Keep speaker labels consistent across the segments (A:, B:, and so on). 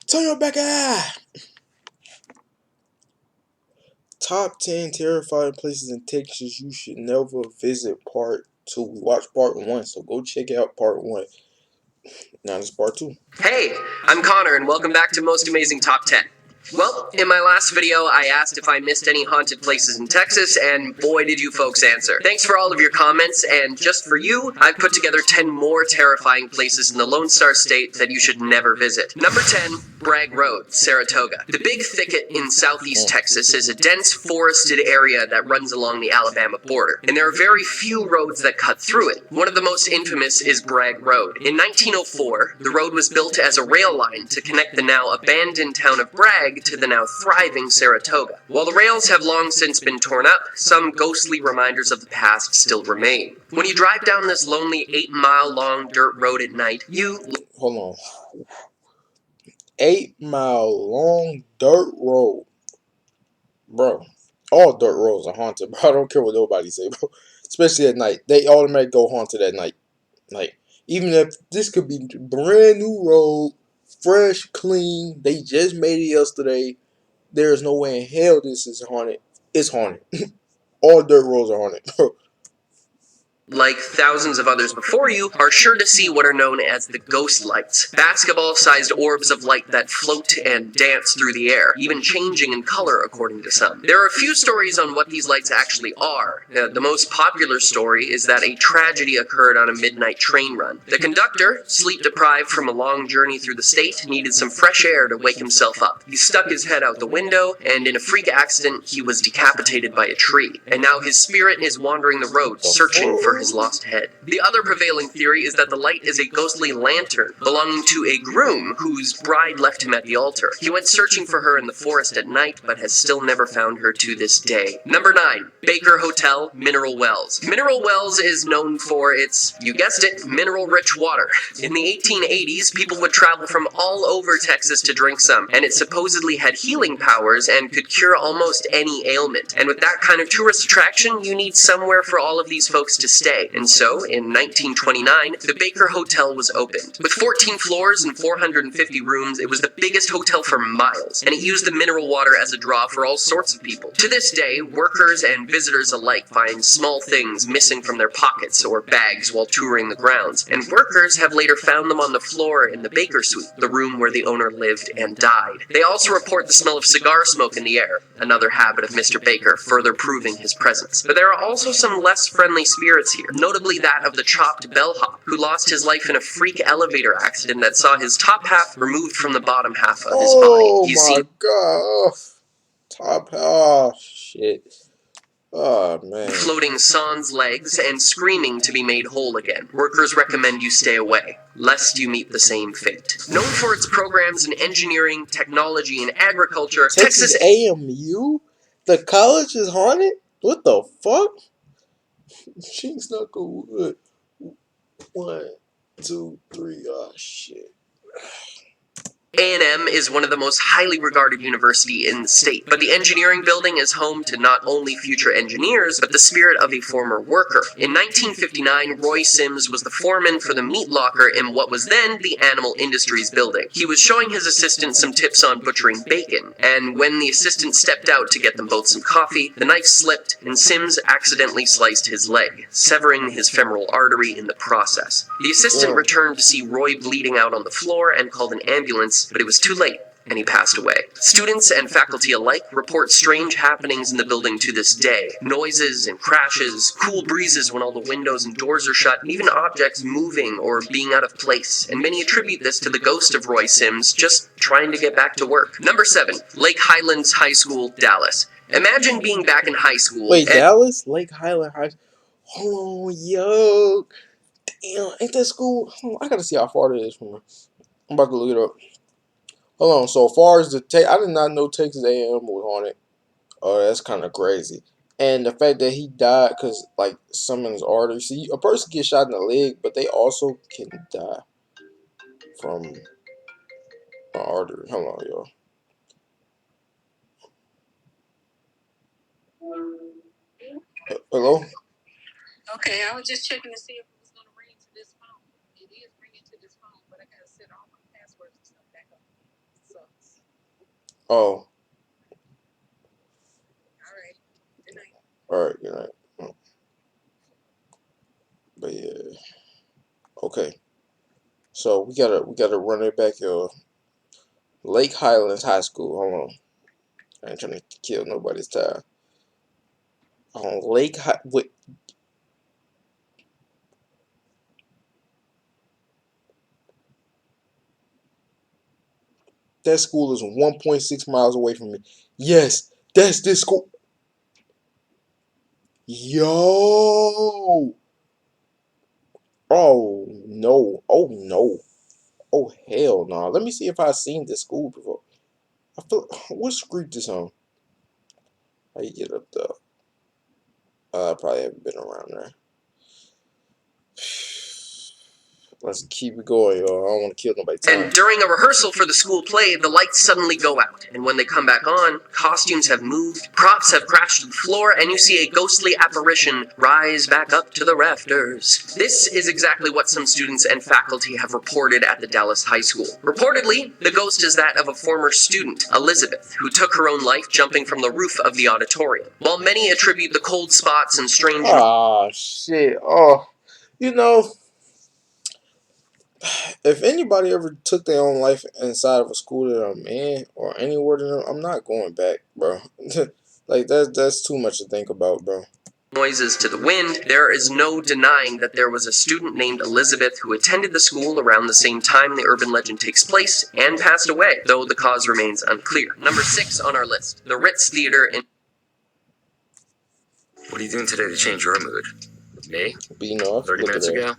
A: Turn your back eye. Top 10 terrifying places in Texas you should never visit, part 2. We watched part 1, so go check out part 1. Now this part 2.
B: Hey, I'm Connor, and welcome back to Most Amazing Top 10. Well, in my last video, I asked if I missed any haunted places in Texas, and boy did you folks answer. Thanks for all of your comments, and just for you, I've put together 10 more terrifying places in the Lone Star State that you should never visit. Number 10, Bragg Road, Saratoga. The Big Thicket in southeast Texas is a dense forested area that runs along the Alabama border, and there are very few roads that cut through it. One of the most infamous is Bragg Road. In 1904, the road was built as a rail line to connect the now abandoned town of Bragg to the now thriving Saratoga. While the rails have long since been torn up, some ghostly reminders of the past still remain. When you drive down this lonely 8-mile-long dirt road at night,
A: Hold on. 8-mile long dirt road. Bro, all dirt roads are haunted, bro. I don't care what nobody say, bro. Especially at night. They automatically go haunted at night. Like, even if this could be brand new road, fresh, clean, they just made it yesterday, there is no way in hell this is haunted. It's haunted. All dirt roads are haunted, bro.
B: like thousands of others before you, are sure to see what are known as the ghost lights. Basketball-sized orbs of light that float and dance through the air, even changing in color according to some. There are a few stories on what these lights actually are. The most popular story is that a tragedy occurred on a midnight train run. The conductor, sleep-deprived from a long journey through the state, needed some fresh air to wake himself up. He stuck his head out the window, and in a freak accident, he was decapitated by a tree. And now his spirit is wandering the road, searching for his lost head. The other prevailing theory is that the light is a ghostly lantern belonging to a groom whose bride left him at the altar. He went searching for her in the forest at night, but has still never found her to this day. Number 9. Baker Hotel, Mineral Wells. Mineral Wells is known for its, you guessed it, mineral-rich water. In the 1880s, people would travel from all over Texas to drink some, and it supposedly had healing powers and could cure almost any ailment. And with that kind of tourist attraction, you need somewhere for all of these folks to stay. And so, in 1929, the Baker Hotel was opened. With 14 floors and 450 rooms, it was the biggest hotel for miles, and it used the mineral water as a draw for all sorts of people. To this day, workers and visitors alike find small things missing from their pockets or bags while touring the grounds, and workers have later found them on the floor in the Baker Suite, the room where the owner lived and died. They also report the smell of cigar smoke in the air, another habit of Mr. Baker, further proving his presence. But there are also some less friendly spirits here, notably that of the chopped bellhop, who lost his life in a freak elevator accident that saw his top half removed from the bottom half of his body.
A: Oh my god. Top half. Shit. Oh, man.
B: Floating sans legs and screaming to be made whole again. Workers recommend you stay away, lest you meet the same fate. Known for its programs in engineering, technology, and agriculture,
A: Texas AMU? The college is haunted? What the fuck? She's not good. 1, 2, 3. Oh, shit.
B: A&M is one of the most highly regarded universities in the state, but the engineering building is home to not only future engineers, but the spirit of a former worker. In 1959, Roy Sims was the foreman for the meat locker in what was then the Animal Industries building. He was showing his assistant some tips on butchering bacon, and when the assistant stepped out to get them both some coffee, the knife slipped, and Sims accidentally sliced his leg, severing his femoral artery in the process. The assistant returned to see Roy bleeding out on the floor and called an ambulance, but it was too late, and he passed away. Students and faculty alike report strange happenings in the building to this day. Noises and crashes, cool breezes when all the windows and doors are shut, and even objects moving or being out of place. And many attribute this to the ghost of Roy Sims just trying to get back to work. Number 7. Lake Highlands High School, Dallas. Imagine being back in high school.
A: Wait, Dallas? Lake Highland High School? Hold on, yo. Damn, ain't that school? I gotta see how far it is from me. I'm about to look it up. Hold on, so far as I did not know Texas A&M was on it. Oh, that's kind of crazy. And the fact that he died because, like, some of his arteries. See, a person gets shot in the leg, but they also can die from an artery. Hold on, yo. Hello?
C: Okay, I was just checking to see if it was going to ring to this phone. It is ringing to this phone, but I got to set all my passwords and stuff back up. So
A: Oh,
C: Alright. Good night.
A: all right, good night. But yeah, okay. So we gotta run it back here. Lake Highlands High School. Hold on, I ain't trying to kill nobody's time. On wait, that school is 1.6 miles away from me. Yes, that's this school. Yo. Oh no. Oh no. Oh hell no. Let me see if I've seen this school before. I feel what street is on? How you get up there? I probably haven't been around there. Let's keep it going, y'all. I don't want to kill nobody's time.
B: And during a rehearsal for the school play, the lights suddenly go out, and when they come back on, costumes have moved, props have crashed to the floor, and you see a ghostly apparition rise back up to the rafters. This is exactly what some students and faculty have reported at the Dallas High School. Reportedly, the ghost is that of a former student, Elizabeth, who took her own life jumping from the roof of the auditorium. While many attribute the cold spots and strange...
A: Ah, shit. Oh, you know, if anybody ever took their own life inside of a school that I'm in or anywhere that I'm not going back, bro. Like that's too much to think about, bro.
B: noises to the wind, there is no denying that there was a student named Elizabeth who attended the school around the same time the urban legend takes place and passed away, though the cause remains unclear. Number 6 on our list, the Ritz Theater in...
D: What are you doing today to change your mood? Me?
A: Beating off.
D: 30
A: Look at
D: minutes
A: that.
D: ago,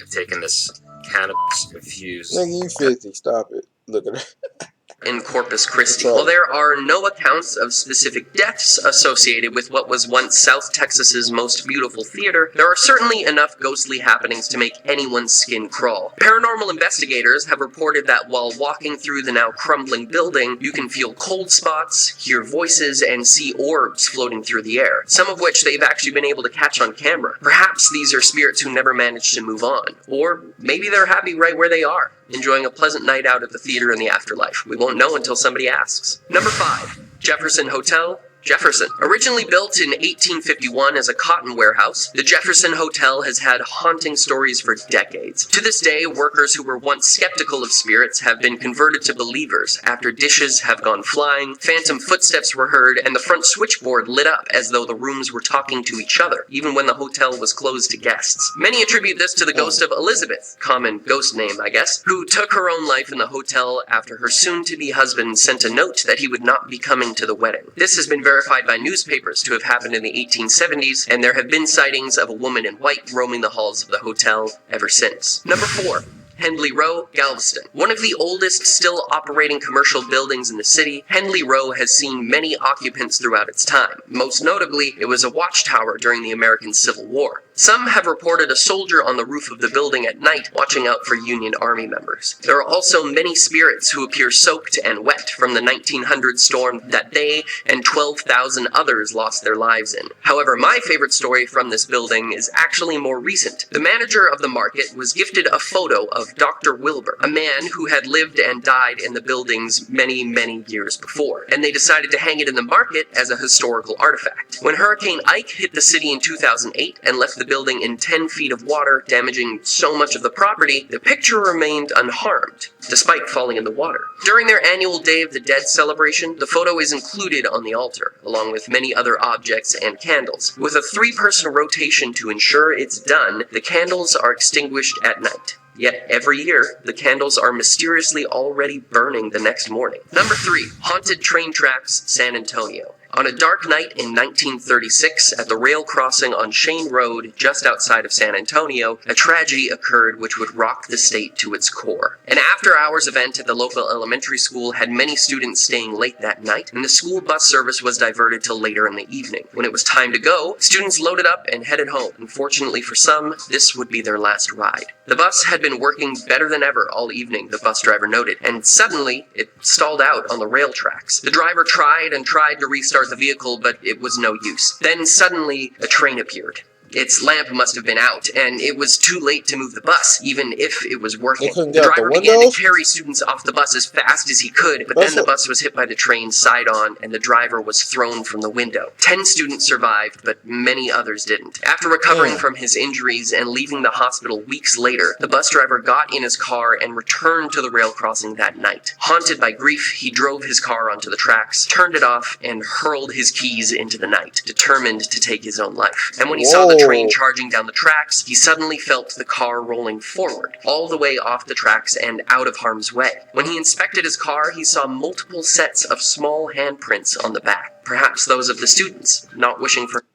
D: I've taken this cannabis-infused...
A: Nigga, you 50. Stop it. Look at that.
B: in Corpus Christi. While there are no accounts of specific deaths associated with what was once South Texas's most beautiful theater, there are certainly enough ghostly happenings to make anyone's skin crawl. Paranormal investigators have reported that while walking through the now crumbling building, you can feel cold spots, hear voices, and see orbs floating through the air, some of which they've actually been able to catch on camera. Perhaps these are spirits who never managed to move on, or maybe they're happy right where they are, enjoying a pleasant night out at the theater in the afterlife. We won't know until somebody asks. Number 5. Jefferson Hotel, Jefferson. Originally built in 1851 as a cotton warehouse, the Jefferson Hotel has had haunting stories for decades. To this day, workers who were once skeptical of spirits have been converted to believers after dishes have gone flying, phantom footsteps were heard, and the front switchboard lit up as though the rooms were talking to each other, even when the hotel was closed to guests. Many attribute this to the ghost of Elizabeth, common ghost name, I guess, who took her own life in the hotel after her soon-to-be husband sent a note that he would not be coming to the wedding. This has been verified by newspapers to have happened in the 1870s, and there have been sightings of a woman in white roaming the halls of the hotel ever since. Number 4. Hendley Row, Galveston. One of the oldest still operating commercial buildings in the city, Hendley Row has seen many occupants throughout its time. Most notably, it was a watchtower during the American Civil War. Some have reported a soldier on the roof of the building at night watching out for Union Army members. There are also many spirits who appear soaked and wet from the 1900 storm that they and 12,000 others lost their lives in. However, my favorite story from this building is actually more recent. The manager of the market was gifted a photo of Dr. Wilbur, a man who had lived and died in the buildings many, many years before, and they decided to hang it in the market as a historical artifact. When Hurricane Ike hit the city in 2008 and left the building in 10 feet of water, damaging so much of the property, the picture remained unharmed, despite falling in the water. During their annual Day of the Dead celebration, the photo is included on the altar, along with many other objects and candles. With a 3-person rotation to ensure it's done, the candles are extinguished at night. Yet every year, the candles are mysteriously already burning the next morning. Number 3. Haunted Train Tracks, San Antonio. On a dark night in 1936, at the rail crossing on Shane Road, just outside of San Antonio, a tragedy occurred which would rock the state to its core. An after-hours event at the local elementary school had many students staying late that night, and the school bus service was diverted till later in the evening. When it was time to go, students loaded up and headed home. Unfortunately for some, this would be their last ride. The bus had been working better than ever all evening, the bus driver noted, and suddenly, it stalled out on the rail tracks. The driver tried and tried to restart the vehicle, but it was no use. Then suddenly, a train appeared. Its lamp must have been out, and it was too late to move the bus, even if it was working.
A: They couldn't
B: The
A: get out the
B: driver began to
A: windows?
B: carry students off the bus as fast as he could, but
A: That's
B: then the
A: what.
B: bus was hit by the train side on, and the driver was thrown from the window. 10 students survived, but many others didn't. After recovering
A: Damn.
B: from his injuries and leaving the hospital weeks later, the bus driver got in his car and returned to the rail crossing that night. Haunted by grief, he drove his car onto the tracks, turned it off, and hurled his keys into the night, determined to take his own life. And when he saw the train
A: Whoa.
B: charging down the tracks, he suddenly felt the car rolling forward, all the way off the tracks and out of harm's way. When he inspected his car, he saw multiple sets of small handprints on the back, perhaps those of the students, not wishing for.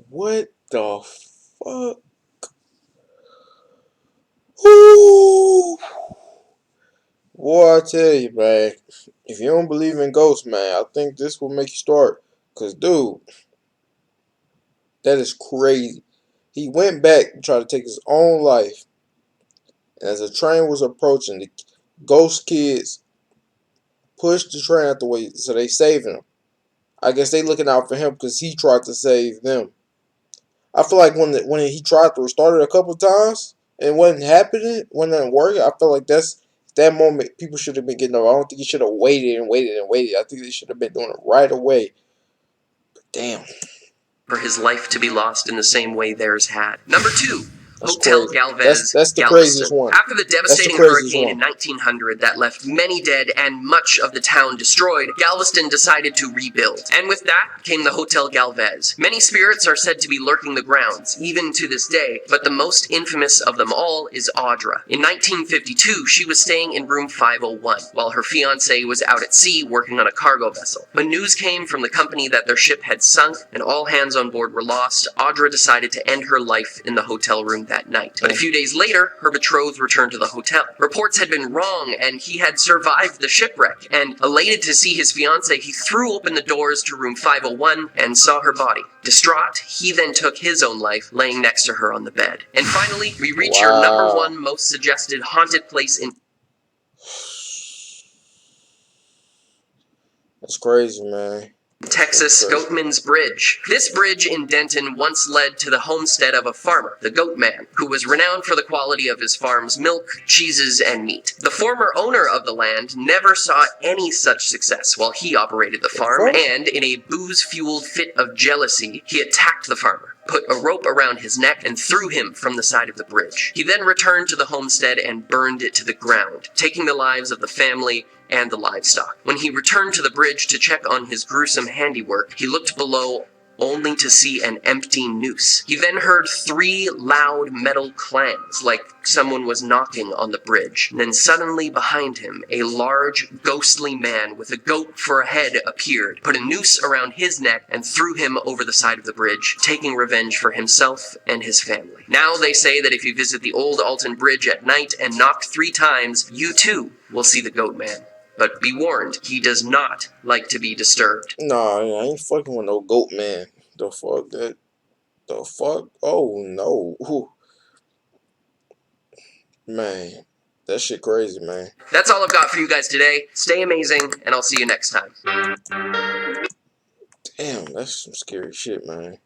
A: What the fuck? Woo! Boy, I tell you, man. If you don't believe in ghosts, man, I think this will make you start. Cause, dude, that is crazy. He went back and tried to take his own life. And as the train was approaching, the ghost kids pushed the train out the way, so they saving him. I guess they looking out for him because he tried to save them. I feel like when he tried to restart it a couple times and it wasn't happening, wasn't working, I feel like that's that moment people should have been getting over. I don't think he should have waited and waited and waited. I think they should have been doing it right away. But damn,
B: For his life to be lost in the same way theirs had. Number 2.
A: that's
B: Hotel
A: crazy.
B: Galvez,
A: That's the
B: Galveston.
A: craziest one.
B: After the
A: That's the
B: devastating
A: craziest
B: hurricane in
A: one.
B: 1900 that left many dead and much of the town destroyed, Galveston decided to rebuild. And with that came the Hotel Galvez. Many spirits are said to be lurking the grounds, even to this day, but the most infamous of them all is Audra. In 1952, she was staying in room 501, while her fiancé was out at sea working on a cargo vessel. When news came from the company that their ship had sunk and all hands on board were lost, Audra decided to end her life in the hotel room that night. But a few days later, her betrothed returned to the hotel. Reports had been wrong, and he had survived the shipwreck, and elated to see his fiancée, he threw open the doors to room 501 and saw her body. Distraught, he then took his own life, laying next to her on the bed. And finally, we reach your number
A: Wow.
B: 1 most suggested haunted place in
A: That's crazy, man.
B: Texas,
A: That's crazy.
B: Goatman's Bridge. This bridge in Denton once led to the homestead of a farmer, the Goatman, who was renowned for the quality of his farm's milk, cheeses, and meat. The former owner of the land never saw any such success while he operated the farm, and in a booze-fueled fit of jealousy, he attacked the farmer, put a rope around his neck, and threw him from the side of the bridge. He then returned to the homestead and burned it to the ground, taking the lives of the family and the livestock. When he returned to the bridge to check on his gruesome handiwork, he looked below only to see an empty noose. He then heard 3 loud metal clangs, like someone was knocking on the bridge. And then suddenly behind him, a large, ghostly man with a goat for a head appeared, put a noose around his neck, and threw him over the side of the bridge, taking revenge for himself and his family. Now they say that if you visit the old Alton Bridge at night and knock 3 times, you too will see the Goat Man. But be warned, he does not like to be disturbed.
A: Nah, I ain't fucking with no goat, man. The fuck that? The fuck? Oh no, Ooh. Man, that shit crazy, man.
B: That's all I've got for you guys today. Stay amazing, and I'll see you next time.
A: Damn, that's some scary shit, man.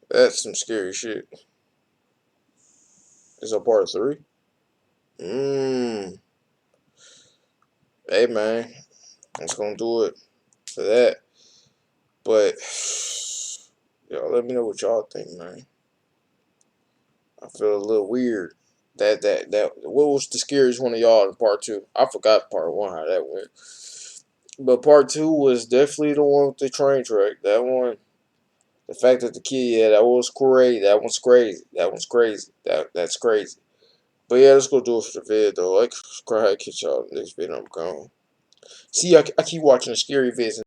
A: That's some scary shit. Is that part 3? Hey, man, that's gonna do it for that. But y'all, let me know what y'all think, man. I feel a little weird. That what was the scariest one of y'all in part 2? I forgot part 1 how that went. But part 2 was definitely the one with the train track. That one, the fact that the kid, yeah, that was crazy. That one's crazy. That one's crazy. That's crazy. But yeah, let's go do it for the vid though. Like, subscribe, catch y'all in the next video. I'm gone. See, I keep watching the scary vids.